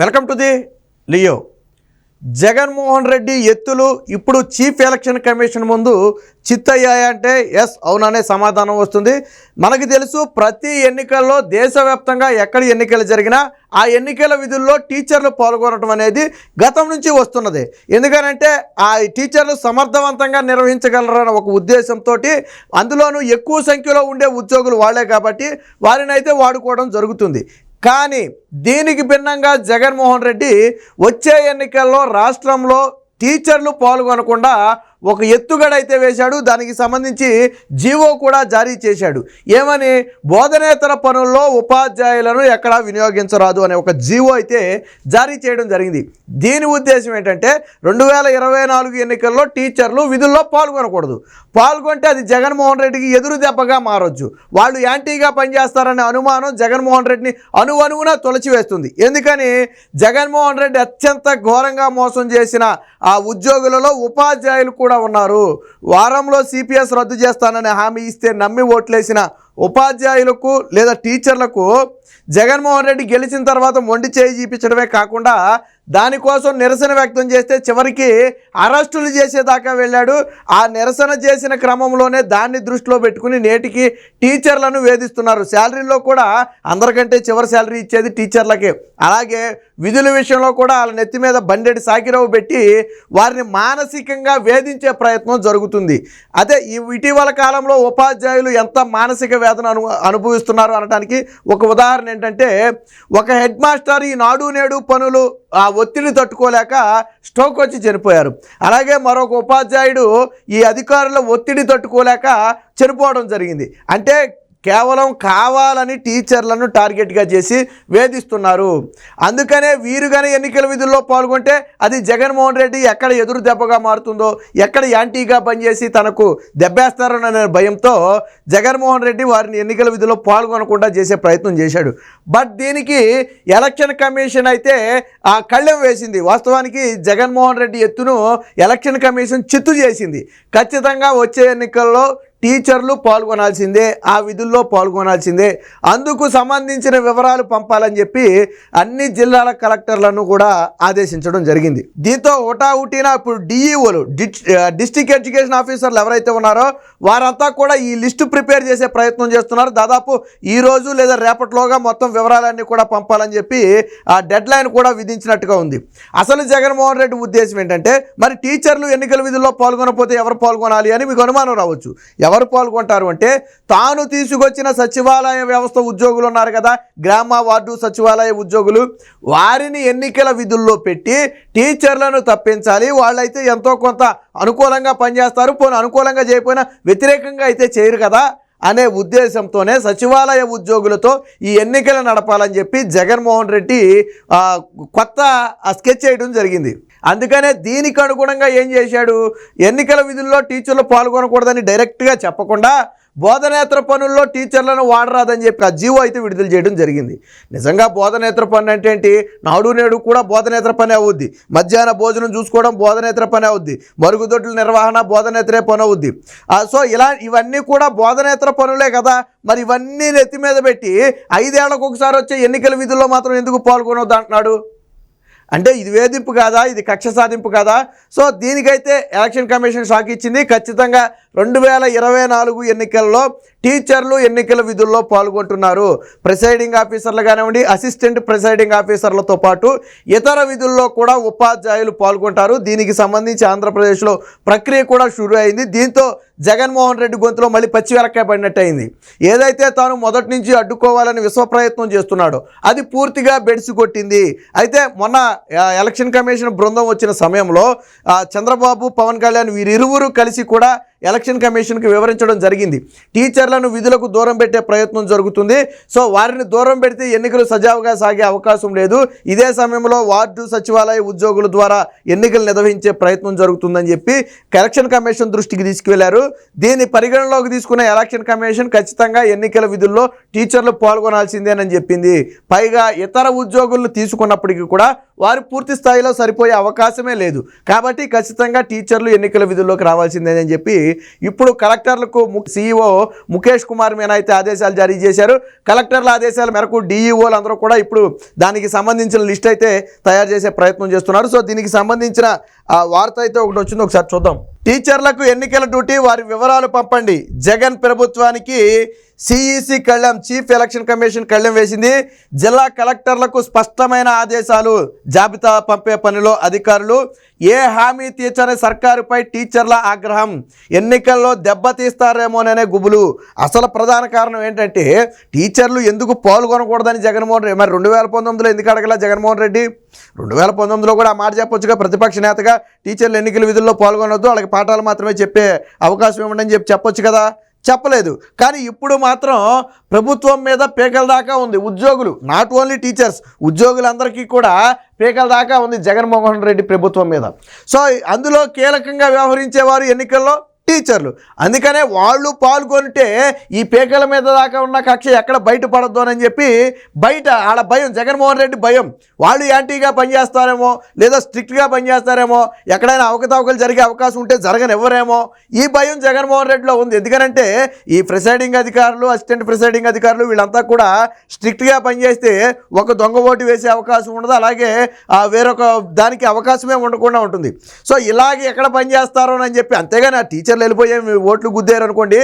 Welcome to the Leo. Jaganmohan Reddy ఎత్తులు ఇప్పుడు chief election commission ముందు చిత్తయ్యాయంటే ఎస్ అవుననే సమాధానం వస్తుంది. మనకు తెలుసు ప్రతి ఎన్నికల్లో దేశవ్యాప్తంగా ఎక్కడ ఎన్నికలు జరిగినా ఆ ఎన్నికల విధుల్లో టీచర్లు పాల్గొనడం అనేది గతం నుంచి వస్తున్నది. ఎందుకనంటే ఆ టీచర్లు సమర్థవంతంగా నిర్వహించగలరన్న ఒక ఉద్దేశంతో, అందులోనూ ఎక్కువ సంఖ్యలో ఉండే ఉద్యోగులు వాళ్ళే కాబట్టి వారిని అయితే వాడుకోవడం జరుగుతుంది. కానీ దీనికి భిన్నంగా జగన్మోహన్ రెడ్డి వచ్చే ఎన్నికల్లో రాష్ట్రంలో టీచర్లు పాల్గొనకుండా ఒక ఎత్తుగడైతే వేశాడు. దానికి సంబంధించి జీవో కూడా జారీ చేశాడు. ఏమని? బోధనేతర పనుల్లో ఉపాధ్యాయులను ఎక్కడా వినియోగించరాదు అనే ఒక జీవో అయితే జారీ చేయడం జరిగింది. దీని ఉద్దేశం ఏంటంటే 2024 ఎన్నికల్లో టీచర్లు విధుల్లో పాల్గొనకూడదు. పాల్గొంటే అది జగన్మోహన్ రెడ్డికి ఎదురు దెబ్బగా మారొచ్చు. వాళ్ళు యాంటీగా పనిచేస్తారనే అనుమానం జగన్మోహన్ రెడ్డిని అణువణువున తొలచివేస్తుంది. ఎందుకని? జగన్మోహన్ రెడ్డి అత్యంత ఘోరంగా మోసం చేసిన ఆ ఉద్యోగులలో ఉపాధ్యాయులు కూడా ఉన్నారు. వారంలో సిపిఎస్ రద్దు చేస్తానని హామీ ఇస్తే నమ్మి ఓట్లేసిన ఉపాధ్యాయులకు లేదా టీచర్లకు జగన్మోహన్ రెడ్డి గెలిచిన తర్వాత మొండి చేయి చూపించడమే కాకుండా దానికోసం నిరసన వ్యక్తం చేస్తే చివరికి అరెస్టులు చేసేదాకా వెళ్ళాడు. ఆ నిరసన చేసిన క్రమంలోనే దాన్ని దృష్టిలో పెట్టుకుని నేటికి టీచర్లను వేధిస్తున్నారు. శాలరీలో కూడా అందరికంటే చివరి శాలరీ ఇచ్చేది టీచర్లకే. అలాగే విధుల విషయంలో కూడా వాళ్ళ నెత్తి మీద బండెడి సాకిరవు పెట్టి వారిని మానసికంగా వేధించే ప్రయత్నం జరుగుతుంది. అదే ఇటీవల కాలంలో ఉపాధ్యాయులు ఎంత మానసిక వేదన అనుభవిస్తున్నారు అనడానికి ఒక ఉదాహరణ ఏంటంటే, ఒక హెడ్ మాస్టర్ ఈ నాడు నేడు పనులు ఆ ఒత్తిడి తట్టుకోలేక స్ట్రోక్ వచ్చి చనిపోయారు. అలాగే మరొక ఉపాధ్యాయుడు ఈ అధికారుల ఒత్తిడి తట్టుకోలేక చనిపోవడం జరిగింది. అంటే కేవలం కావాలని టీచర్లను టార్గెట్గా చేసి వేధిస్తున్నారు. అందుకనే వీరు కానీ ఎన్నికల విధుల్లో పాల్గొంటే అది జగన్మోహన్ రెడ్డి ఎక్కడ ఎదురు దెబ్బగా మారుతుందో, ఎక్కడ యాంటీగా పనిచేసి తనకు దెబ్బేస్తారనే భయంతో జగన్మోహన్ రెడ్డి వారిని ఎన్నికల విధుల్లో పాల్గొనకుండా చేసే ప్రయత్నం చేశాడు. బట్ దీనికి ఎలక్షన్ కమిషన్ అయితే ఆ కళ్ళెం వేసింది. వాస్తవానికి జగన్మోహన్ రెడ్డి ఎత్తును ఎలక్షన్ కమిషన్ చిత్తు చేసింది. ఖచ్చితంగా వచ్చే ఎన్నికల్లో టీచర్లు పాల్గొనాల్సిందే, ఆ విధుల్లో పాల్గొనాల్సిందే. అందుకు సంబంధించిన వివరాలు పంపాలని చెప్పి అన్ని జిల్లాల కలెక్టర్లను కూడా ఆదేశించడం జరిగింది. దీంతో హుటాహుటిన ఇప్పుడు డిఈఓలు డిస్ట్రిక్ట్ ఎడ్యుకేషన్ ఆఫీసర్లు ఎవరైతే ఉన్నారో వారంతా కూడా ఈ లిస్టు ప్రిపేర్ చేసే ప్రయత్నం చేస్తున్నారు. దాదాపు ఈ రోజు లేదా రేపటిలోగా మొత్తం వివరాలన్నీ కూడా పంపాలని చెప్పి ఆ డెడ్ లైన్ కూడా విధించినట్టుగా ఉంది. అసలు జగన్మోహన్ రెడ్డి ఉద్దేశం ఏంటంటే, మరి టీచర్లు ఎన్నికల విధుల్లో పాల్గొనకపోతే ఎవరు పాల్గొనాలి అని మీకు అనుమానం రావచ్చు. ఎవరు పాల్గొంటారు అంటే, తాను తీసుకొచ్చిన సచివాలయ వ్యవస్థ ఉద్యోగులు ఉన్నారు కదా, గ్రామ వార్డు సచివాలయ ఉద్యోగులు, వారిని ఎన్నికల విధుల్లో పెట్టి టీచర్లను తప్పించాలి. వాళ్ళైతే ఎంతో కొంత అనుకూలంగా పనిచేస్తారు, పోనీ అనుకూలంగా చేయకపోయినా వ్యతిరేకంగా అయితే చేయరు కదా అనే ఉద్దేశంతోనే సచివాలయ ఉద్యోగులతో ఈ ఎన్నికలు నడపాలని చెప్పి జగన్మోహన్ రెడ్డి కొత్త స్కెచ్ చేయడం జరిగింది. అందుకనే దీనికి అనుగుణంగా ఏం చేశాడు, ఎన్నికల విధుల్లో టీచర్లు పాల్గొనకూడదని డైరెక్ట్గా చెప్పకుండా బోధనేతర పనుల్లో టీచర్లను వాడరాదని చెప్పి ఆ జీవో అయితే విడుదల చేయడం జరిగింది. నిజంగా బోధనేతర పని అంటే ఏంటి? నాడు నేడు కూడా బోధనేతర పని అవుద్ది, మధ్యాహ్న భోజనం చూసుకోవడం బోధనేతర పని అవుద్ది, మరుగుదొడ్ల నిర్వహణ బోధనేతరే పని అవుద్ది. సో ఇవన్నీ కూడా బోధనేతర పనులే కదా. మరి ఇవన్నీ నెత్తి మీద పెట్టి 5 ఏళ్లకు ఒకసారి వచ్చే ఎన్నికల విధుల్లో మాత్రం ఎందుకు పాల్గొనొద్దు అంటున్నాడు? అంటే ఇది వేధింపు కాదా? ఇది కక్ష సాధింపు కాదా? సో దీనికైతే ఎలక్షన్ కమిషన్ షాక్ ఇచ్చింది. ఖచ్చితంగా 2024 ఎన్నికల్లో టీచర్లు ఎన్నికల విధుల్లో పాల్గొంటున్నారు. ప్రిసైడింగ్ ఆఫీసర్లు కానివ్వండి, అసిస్టెంట్ ప్రిసైడింగ్ ఆఫీసర్లతో పాటు ఇతర విధుల్లో కూడా ఉపాధ్యాయులు పాల్గొంటారు. దీనికి సంబంధించి ఆంధ్రప్రదేశ్లో ప్రక్రియ కూడా షురూ అయింది. దీంతో జగన్మోహన్ రెడ్డి గొంతులో మళ్ళీ పచ్చివెలక్కాయ పడినట్టు అయింది. ఏదైతే తాను మొదటి నుంచి అడ్డుకోవాలని విశ్వ ప్రయత్నం చేస్తున్నాడో అది పూర్తిగా బెడిసి కొట్టింది. అయితే మొన్న ఎలక్షన్ కమిషన్ బృందం వచ్చిన సమయంలో చంద్రబాబు, పవన్ కళ్యాణ్ వీరిరువురు కలిసి కూడా ఎలక్షన్ కమిషన్కి వివరించడం జరిగింది. టీచర్లను విధులకు దూరం పెట్టే ప్రయత్నం జరుగుతుంది. సో వారిని దూరం పెడితే ఎన్నికలు సజావుగా సాగే అవకాశం లేదు. ఇదే సమయంలో వార్డు సచివాలయ ఉద్యోగుల ద్వారా ఎన్నికలు నిర్వహించే ప్రయత్నం జరుగుతుందని చెప్పి ఎలక్షన్ కమిషన్ దృష్టికి తీసుకువెళ్లారు. దీన్ని పరిగణలోకి తీసుకున్న ఎలక్షన్ కమిషన్ ఖచ్చితంగా ఎన్నికల విధుల్లో టీచర్లు పాల్గొనాల్సిందేనని చెప్పింది. పైగా ఇతర ఉద్యోగులను తీసుకున్నప్పటికీ కూడా వారు పూర్తి స్థాయిలో సరిపోయే అవకాశమే లేదు. కాబట్టి ఖచ్చితంగా టీచర్లు ఎన్నికల విధుల్లోకి రావాల్సిందేనని చెప్పి ఇప్పుడు కలెక్టర్లకు CEO ముఖేష్ కుమార్ మీనా అయితే ఆదేశాలు జారీ చేశారు. కలెక్టర్ల ఆదేశాల మేరకు DEOలు అందరూ కూడా ఇప్పుడు దానికి సంబంధించిన లిస్ట్ అయితే తయారు చేసే ప్రయత్నం చేస్తున్నారు. సో దీనికి సంబంధించిన వార్త అయితే ఒకటి వచ్చింది, ఒకసారి చూద్దాం. టీచర్లకు ఎన్నికల డ్యూటీ, వారి వివరాలు పంపండి. జగన్ ప్రభుత్వానికి CEC కళ్ళెం, చీఫ్ ఎలక్షన్ కమిషన్ కళ్ళెం వేసింది. జిల్లా కలెక్టర్లకు స్పష్టమైన ఆదేశాలు. జాబితా పంపే పనిలో అధికారులు. ఏ హామీ తీర్చని సర్కారుపై టీచర్ల ఆగ్రహం. ఎన్నికల్లో దెబ్బతీస్తారేమోననే గుబులు. అసలు ప్రధాన కారణం ఏంటంటే టీచర్లు ఎందుకు పాల్గొనకూడదని జగన్మోహన్ రెడ్డి, మరి 2019లో ఎందుకు అడగల జగన్మోహన్ రెడ్డి? 2019లో కూడా ఆ మాట చెప్పొచ్చుగా, ప్రతిపక్ష నేతగా టీచర్లు ఎన్నికల విధుల్లో పాల్గొనొద్దు, వాళ్ళకి పాఠాలు మాత్రమే చెప్పే అవకాశం ఇవ్వండి అని చెప్పొచ్చు కదా, చెప్పలేదు. కానీ ఇప్పుడు మాత్రం ప్రభుత్వం మీద పీకల దాకా ఉంది. ఉద్యోగులు, నాట్ ఓన్లీ టీచర్స్, ఉద్యోగులందరికీ కూడా పీకల దాకా ఉంది జగన్మోహన్ రెడ్డి ప్రభుత్వం మీద. సో అందులో కీలకంగా వ్యవహరించేవారు ఎన్నికల్లో టీచర్లు. అందుకనే వాళ్ళు పాల్గొంటే ఈ పీకల మీద దాకా ఉన్న కక్ష ఎక్కడ బయటపడద్దు అని చెప్పి బయట ఆడ భయం, జగన్మోహన్ రెడ్డి భయం. వాళ్ళు యాంటీగా పనిచేస్తారేమో, లేదా స్ట్రిక్ట్గా పనిచేస్తారేమో, ఎక్కడైనా అవకతవకలు జరిగే అవకాశం ఉంటే జరగనివ్వరేమో, ఈ భయం జగన్మోహన్ రెడ్డిలో ఉంది. ఎందుకనంటే ఈ ప్రిసైడింగ్ అధికారులు, అసిస్టెంట్ ప్రిసైడింగ్ అధికారులు వీళ్ళంతా కూడా స్ట్రిక్ట్గా పనిచేస్తే ఒక దొంగ ఓటు వేసే అవకాశం ఉండదు, అలాగే వేరొక దానికి అవకాశమే ఉండకుండా ఉంటుంది. సో ఇలాగే ఎక్కడ పనిచేస్తారో అని చెప్పి, అంతేగాని ఆ టీచర్లు వెళ్ళిపోయే ఓట్లు గుద్దారు అనుకోండి,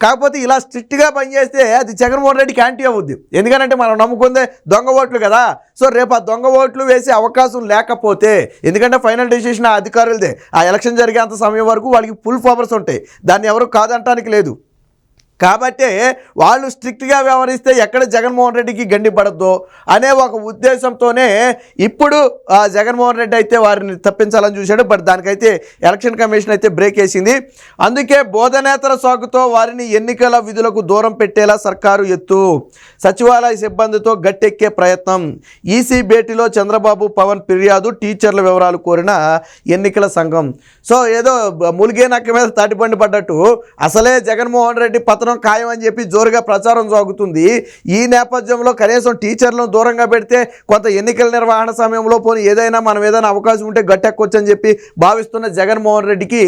కాకపోతే ఇలా స్ట్రిక్ట్గా పనిచేస్తే అది జగన్మోహన్ రెడ్డికి యాంటీ అవుద్ది. ఎందుకంటే మనం నమ్ముకుందే దొంగ ఓట్లు కదా. సో రేపు ఆ దొంగ ఓట్లు వేసే అవకాశం లేకపోతే, ఎందుకంటే ఫైనల్ డెసిషన్ ఆ అధికారులదే, ఆ ఎలక్షన్ జరిగేంత సమయం వరకు వాళ్ళకి ఫుల్ పవర్స్ ఉంటాయి, దాన్ని ఎవరు కాదంటానికి లేదు. కాబట్టి వాళ్ళు స్ట్రిక్ట్గా వ్యవహరిస్తే ఎక్కడ జగన్మోహన్ రెడ్డికి గండి పడద్దో అనే ఒక ఉద్దేశంతోనే ఇప్పుడు జగన్మోహన్ రెడ్డి అయితే వారిని తప్పించాలని చూశాడు. బట్ దానికైతే ఎలక్షన్ కమిషన్ అయితే బ్రేక్ వేసింది. అందుకే బోధనేతర సాగుతో వారిని ఎన్నికల విధులకు దూరం పెట్టేలా సర్కారు ఎత్తు. సచివాలయ సిబ్బందితో గట్టెక్కే ప్రయత్నం. ఈసీ భేటీలో చంద్రబాబు పవన్ ఫిర్యాదు. టీచర్ల వివరాలు కోరిన ఎన్నికల సంఘం. సో ఏదో ములిగే నక్క మీద తాటిబండి పడ్డట్టు అసలే జగన్మోహన్ రెడ్డి పతనం ఖాయం అని చెప్పి జోరుగా ప్రచారం సాగుతుంది. ఈ నేపథ్యంలో కనీసం టీచర్లను దూరంగా పెడితే కొంత ఎన్నికల నిర్వహణ సమయంలో పోనీ మనం ఏదైనా అవకాశం ఉంటే గట్టెక్కొచ్చు అని చెప్పి భావిస్తున్న జగన్మోహన్ రెడ్డికి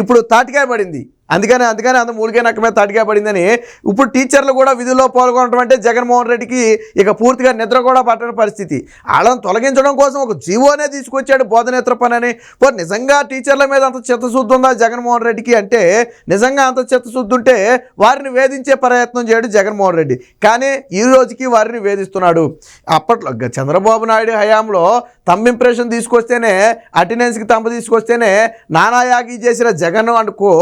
ఇప్పుడు తాటికాయ పడింది. అందుకని అంత మూలిగే నక్క మీద తాటిగా పడిందని ఇప్పుడు టీచర్లు కూడా విధుల్లో పాల్గొనడం అంటే జగన్మోహన్ రెడ్డికి ఇక పూర్తిగా నిద్ర కూడా పట్టని పరిస్థితి. వాళ్ళని తొలగించడం కోసం ఒక జీవోనే తీసుకొచ్చాడు బోధనేతర పని అని. నిజంగా టీచర్ల మీద అంత చిత్తశుద్ధి ఉందా జగన్మోహన్ రెడ్డికి అంటే, నిజంగా అంత చిత్తశుద్ధి ఉంటే వారిని వేధించే ప్రయత్నం చేయడు జగన్మోహన్ రెడ్డి. కానీ ఈ రోజుకి వారిని వేధిస్తున్నాడు. అప్పట్లో చంద్రబాబు నాయుడు హయాంలో థంబ్ ఇంప్రెషన్ తీసుకొస్తేనే, అటెండెన్స్కి తంబ తీసుకొస్తేనే నానాయాగి చేసిన జగన్ అనుకో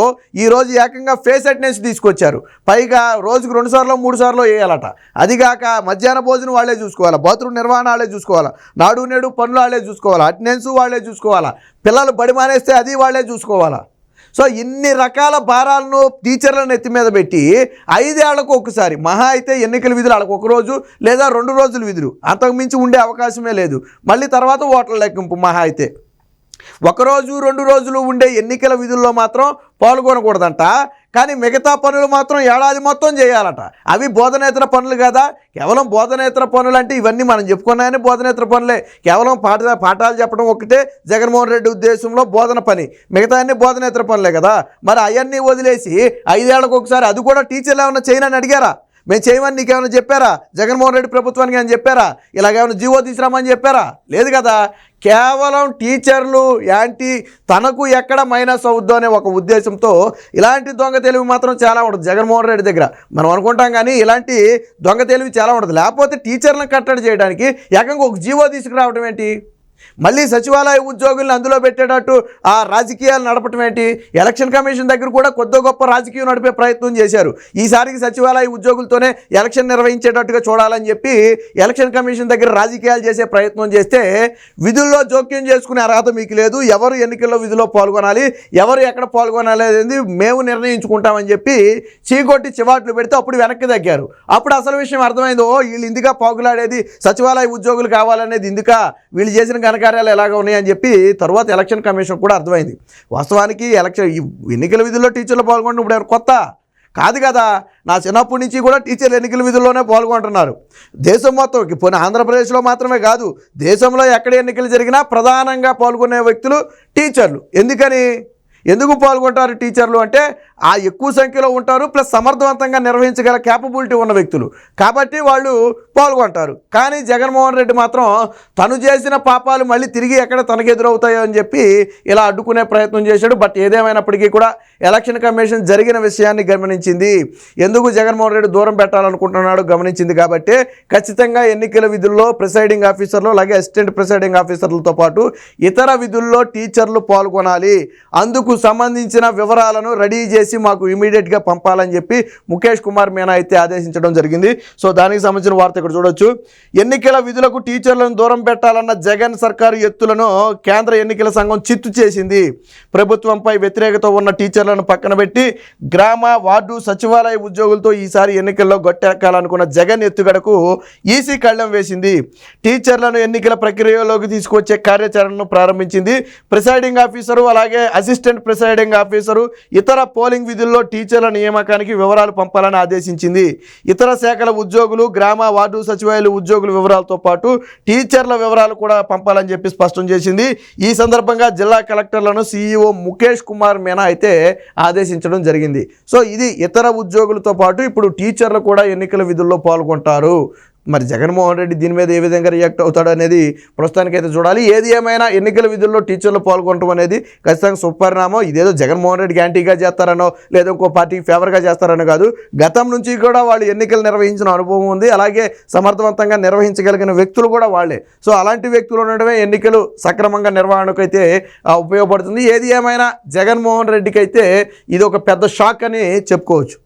ఈరోజు ఏకంగా ఫేస్ అటెండెన్స్ తీసుకొచ్చారు. పైగా రోజుకు 2 సార్లు 3 సార్లు వేయాలట. అదిగాక మధ్యాహ్న భోజనం వాళ్ళే చూసుకోవాలా, బాత్రూమ్ నిర్వహణ వాళ్ళే చూసుకోవాలా, నాడు నేడు పనులు వాళ్ళే చూసుకోవాలా, అటెండెన్స్ వాళ్ళే చూసుకోవాలా, పిల్లలు బడి మానేస్తే అది వాళ్ళే చూసుకోవాలా. సో ఇన్ని రకాల భారాలను టీచర్లను ఎత్తి మీద పెట్టి 5 ఏళ్లకు ఒకసారి, మహా అయితే ఎన్నికల విధులు వాళ్ళకు 1 రోజు లేదా 2 రోజుల విధులు, అంతకుమించి ఉండే అవకాశమే లేదు. మళ్ళీ తర్వాత ఓట్ల లెక్కింపు, మహా అయితే 1 రోజు 2 రోజులు ఉండే ఎన్నికల విధుల్లో మాత్రం పాల్గొనకూడదంట. కానీ మిగతా పనులు మాత్రం ఏడాది మొత్తం చేయాలట. అవి బోధనేతర పనులు కదా. కేవలం బోధనేతర పనులు అంటే ఇవన్నీ మనం చెప్పుకున్నాయని బోధనేతర పనులే. కేవలం పాఠాలు చెప్పడం ఒకటే జగన్మోహన్ రెడ్డి ఉద్దేశంలో బోధన పని, మిగతా అన్ని బోధనేతర పనులే కదా. మరి అవన్నీ వదిలేసి 5 ఏళ్లకు ఒకసారి, అది కూడా టీచర్లు ఏమైనా చేయనని అడిగారా? మేము చేయమని నీకేమైనా చెప్పారా? జగన్మోహన్ రెడ్డి ప్రభుత్వానికి అని చెప్పారా? ఇలాగేమైనా జీవో తీసుకురామని చెప్పారా? లేదు కదా. కేవలం టీచర్లు యాంటీ, తనకు ఎక్కడ మైనస్ అవుద్దో అనే ఒక ఉద్దేశంతో ఇలాంటి దొంగ తెలివి మాత్రం చాలా ఉంటుంది జగన్మోహన్ రెడ్డి దగ్గర. మనం అనుకుంటాం కానీ ఇలాంటి దొంగ తెలివి చాలా ఉంటుంది. లేకపోతే టీచర్లను కట్టడి చేయడానికి ఏకంగా ఒక జీవో తీసుకురావడం ఏంటి? మళ్ళీ సచివాలయ ఉద్యోగులను అందులో పెట్టేటట్టు ఆ రాజకీయాలు నడపటం ఏంటి? ఎలక్షన్ కమిషన్ దగ్గర కూడా కొద్ది గొప్ప రాజకీయం నడిపే ప్రయత్నం చేశారు. ఈసారికి సచివాలయ ఉద్యోగులతోనే ఎలక్షన్ నిర్వహించేటట్టుగా చూడాలని చెప్పి ఎలక్షన్ కమిషన్ దగ్గర రాజకీయాలు చేసే ప్రయత్నం చేస్తే, విధుల్లో జోక్యం చేసుకునే అర్హత మీకు లేదు, ఎవరు ఎన్నికల్లో విధుల్లో పాల్గొనాలి, ఎవరు ఎక్కడ పాల్గొనాలి అనేది మేము నిర్ణయించుకుంటామని చెప్పి చీకొట్టి చివాట్లు పెడితే అప్పుడు వెనక్కి తగ్గారు. అప్పుడు అసలు విషయం అర్థమైంది. వీళ్ళు ఇందుగా పాకులాడేది సచివాలయ ఉద్యోగులు కావాలనేది ఇందుక, వీళ్ళు చేసిన ఘనకార్యాలు ఎలాగ ఉన్నాయని చెప్పి తర్వాత ఎలక్షన్ కమిషన్ కూడా అర్థమైంది. వాస్తవానికి ఎన్నికల విధుల్లో టీచర్లు పాల్గొనడం ఇప్పుడు కొత్త కాదు కదా. నా చిన్నప్పటి నుంచి కూడా టీచర్లు ఎన్నికల విధుల్లోనే పాల్గొంటున్నారు. దేశం మొత్తం, పోనీ ఆంధ్రప్రదేశ్లో మాత్రమే కాదు, దేశంలో ఎక్కడ ఎన్నికలు జరిగినా ప్రధానంగా పాల్గొనే వ్యక్తులు టీచర్లు. ఎందుకని? ఎందుకు పాల్గొంటారు టీచర్లు అంటే ఆ ఎక్కువ సంఖ్యలో ఉంటారు, ప్లస్ సమర్థవంతంగా నిర్వహించగల క్యాపబిలిటీ ఉన్న వ్యక్తులు కాబట్టి వాళ్ళు పాల్గొంటారు. కానీ జగన్మోహన్ రెడ్డి మాత్రం తను చేసిన పాపాలు మళ్ళీ తిరిగి ఎక్కడ తనకు ఎదురవుతాయో అని చెప్పి ఇలా అడ్డుకునే ప్రయత్నం చేశాడు. బట్ ఏదేమైనప్పటికీ కూడా ఎలక్షన్ కమిషన్ జరిగిన విషయాన్ని గమనించింది. ఎందుకు జగన్మోహన్ రెడ్డి దూరం పెట్టాలనుకుంటున్నాడు గమనించింది కాబట్టి ఖచ్చితంగా ఎన్నికల విధుల్లో ప్రిసైడింగ్ ఆఫీసర్లు అలాగే అసిస్టెంట్ ప్రిసైడింగ్ ఆఫీసర్లతో పాటు ఇతర విధుల్లో టీచర్లు పాల్గొనాలి. అందుకు సంబంధించిన వివరాలను రెడీ చేసి మాకు ఇమీడియట్గా పంపాలని చెప్పి ముఖేష్ కుమార్ మీనా అయితే ఆదేశించడం జరిగింది. సో దానికి సంబంధించిన వార్త ఇక్కడ చూడొచ్చు. ఎన్నికల విధులకు టీచర్లను దూరం పెట్టాలన్న జగన్ సర్కారు ఎత్తులను కేంద్ర ఎన్నికల సంఘం చిత్తు చేసింది. ప్రభుత్వంపై వ్యతిరేకత ఉన్న టీచర్లను పక్కన పెట్టి గ్రామ వార్డు సచివాలయ ఉద్యోగులతో ఈసారి ఎన్నికల్లో గొట్టెక్కాలనుకున్న జగన్ ఎత్తుగడకు ఈసీ కళ్ళెం వేసింది. టీచర్లను ఎన్నికల ప్రక్రియలోకి తీసుకొచ్చే కార్యాచరణను ప్రారంభించింది. ప్రిసైడింగ్ ఆఫీసరు అలాగే అసిస్టెంట్ ప్రిసైడింగ్ ఆఫీసరు ఇతర పోలింగ్ విధుల్లో టీచర్ల నియామకానికి వివరాలు పంపాలని ఆదేశించింది. ఇతర శాఖల ఉద్యోగులు గ్రామ వార్డు సచివాలయాల ఉద్యోగుల వివరాలతో పాటు టీచర్ల వివరాలు కూడా పంపాలని చెప్పి స్పష్టం చేసింది. ఈ సందర్భంగా జిల్లా కలెక్టర్లను సీఈఓ ముఖేష్ కుమార్ మీనా అయితే ఆదేశించడం జరిగింది. సో ఇది ఇతర ఉద్యోగులతో పాటు ఇప్పుడు టీచర్లు కూడా ఎన్నికల విధుల్లో పాల్గొంటారు. మరి జగన్మోహన్ రెడ్డి దీని మీద ఏ విధంగా రియాక్ట్ అవుతాడు అనేది ప్రస్తుతానికైతే చూడాలి. ఏది ఏమైనా ఎన్నికల విధుల్లో టీచర్లు పాల్గొనడం అనేది ఖచ్చితంగా సుపరిణామం. ఇదేదో జగన్మోహన్ రెడ్డికి యాంటీగా చేస్తారనో లేదా ఇంకో పార్టీకి ఫేవర్గా చేస్తారనో కాదు. గతం నుంచి కూడా వాళ్ళు ఎన్నికలు నిర్వహించిన అనుభవం ఉంది, అలాగే సమర్థవంతంగా నిర్వహించగలిగిన వ్యక్తులు కూడా వాళ్ళే. సో అలాంటి వ్యక్తులు ఉండడమే ఎన్నికలు సక్రమంగా నిర్వహణకు అయితే ఉపయోగపడుతుంది. ఏది ఏమైనా జగన్మోహన్ రెడ్డికి అయితే ఇది ఒక పెద్ద షాక్ అని చెప్పుకోవచ్చు.